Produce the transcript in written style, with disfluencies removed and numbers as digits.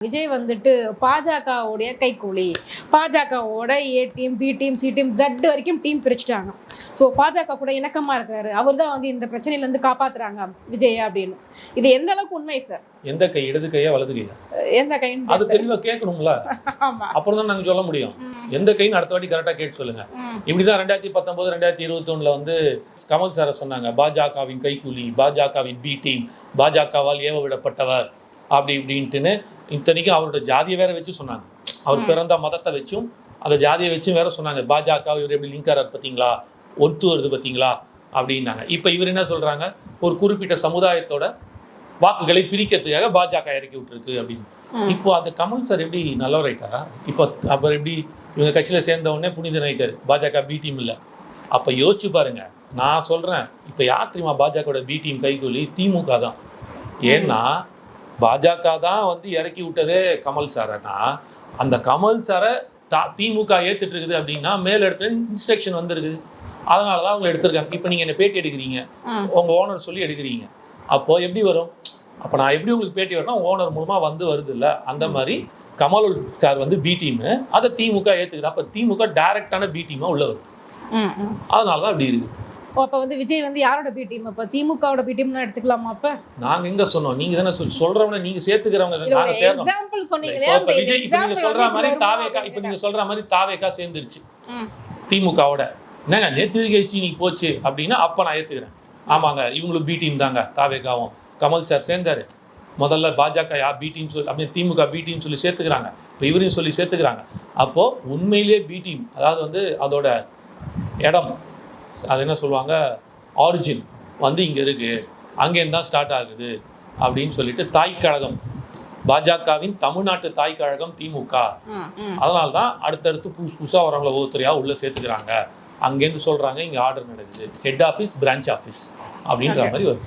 விஜய் வந்துட்டு பாஜகவுடைய கைக்கூலி, பாஜகவோட A team, B team, C team, Z வரைக்கும் டீம் பிரிச்சுட்டாங்க. ஸோ பாஜக கூட இணக்கமாக இருக்காரு. அவர் தான் வந்து இந்த பிரச்சனையிலேருந்து காப்பாற்றுறாங்க விஜய் அப்படின்னு. இது எந்த அளவுக்கு உண்மை சார்? எந்த கை, இடது கையா வலது கையா? எந்த கைன்னு அது தெளிவாக கேட்கணுங்களா? ஆமா, அப்புறம் தான் நாங்கள் சொல்ல முடியும். எந்த கைன்னு அடுத்த வாட்டி கரெக்டாக கேட்டு சொல்லுங்க. இப்படிதான் 2019, 2021 வந்து கமல் சாரை சொன்னாங்க, பாஜகவின் கைக்கூலி, பாஜகவின் பி டீம், பாஜகவால் ஏவ விடப்பட்டவர் அப்படி இப்படின்ட்டுன்னு. இத்தனைக்கும் அவரோட ஜாதியை வேற வச்சு சொன்னாங்க. அவர் பிறந்த மதத்தை வச்சும் அந்த ஜாதியை வச்சும் வேற சொன்னாங்க. பாஜக இவர் எப்படி லிங்காரர் பார்த்தீங்களா, ஒத்து வருது பார்த்தீங்களா அப்படின்னாங்க. இப்போ இவர் என்ன சொல்றாங்க, ஒரு குறிப்பிட்ட சமுதாயத்தோட வாக்குகளை பிரிக்கிறதுக்காக பாஜக இறக்கி விட்டுருக்கு அப்படின்னு. இப்போ அந்த கமல் சார் எப்படி நல்லவர் ஆயிட்டாரா? இப்போ அப்புறம் எப்படி இவங்க கட்சியில் சேர்ந்த உடனே புனிதன் ஆயிட்டாரு? பாஜக பி டீம் இல்லை. அப்போ யோசிச்சு பாருங்க. நான் சொல்றேன், இப்போ யார் தெரியுமா பாஜகவோட பி டீம் கைக்கூலி? திமுக தான். ஏன்னா பாஜக தான் வந்து இறக்கி விட்டதே கமல் சாரைனா, அந்த கமல் சாரை திமுக ஏற்றுட்டு இருக்குது அப்படின்னா மேல் இடத்துல இன்ஸ்ட்ரக்ஷன் வந்துருக்குது. அதனால தான் அவங்க எடுத்திருக்காங்க. இப்போ நீங்கள் என்ன பேட்டி எடுக்கிறீங்க, உங்கள் ஓனர் சொல்லி எடுக்கிறீங்க. அப்போ எப்படி வரும்? அப்போ நான் எப்படி உங்களுக்கு பேட்டி வரேன்னா ஓனர் மூலமாக வந்து வருது இல்லை? அந்த மாதிரி கமல் சார் வந்து பி டீமு, அதை திமுக ஏற்றுக்குது. அப்போ திமுக டைரக்டான பி டீமாக உள்ள வருது. அதனால தான் அப்படி இருக்குது. அப்போ வந்து விஜய் வந்து யாரோட பி டீம்? அப்போ திமுகவோட பி டீம்னு எடுத்துக்கலாமா? அப்போ நாங்க எங்க சொன்னோம்? நீங்க தானே சொல்றவங்க, நீங்க சேர்த்துக்கிறவங்க நாங்க சேர்றோம். எக்ஸாம்பிள் சொன்னீங்களே. இப்ப விஜய் இப்ப நீங்க சொல்ற மாதிரி தாவேகா, இப்ப நீங்க சொல்ற மாதிரி தாவேகா சேர்ந்துருச்சு திமுகவோட. என்னங்க நேத்திரிகை நீ போச்சு அப்படின்னா அப்ப நான் ஏத்துக்கிறேன். ஆமாங்க, இவங்களும் பி டீம் தாங்க. தாவேகாவும் கமல் சார் சேர்ந்தாரு. முதல்ல பாஜக பி டீம் சொல்லி அப்படியே திமுக பி டீம் சொல்லி சேர்த்துக்கிறாங்க. இப்போ இவரையும் சொல்லி சேர்த்துக்கிறாங்க. அப்போ உண்மையிலேயே பி டீம், அதாவது வந்து அதோட இடம், அது என்ன சொல்லுவாங்க, ஆரிஜின் வந்து இங்கே இருக்குது, அங்கேருந்து தான் ஸ்டார்ட் ஆகுது அப்படின்னு சொல்லிட்டு தாய் கழகம், பாஜகவின் தமிழ்நாட்டு தாய் கழகம் திமுக. அதனால தான் அடுத்தடுத்து புதுசாக வரவங்கள ஒவ்வொருத்தரையாக உள்ளே சேர்த்துக்கிறாங்க. அங்கேருந்து சொல்கிறாங்க இங்கே ஆர்டர் நடக்குது, ஹெட் ஆஃபீஸ் பிரான்ச் ஆஃபீஸ் அப்படின்ற மாதிரி வருது.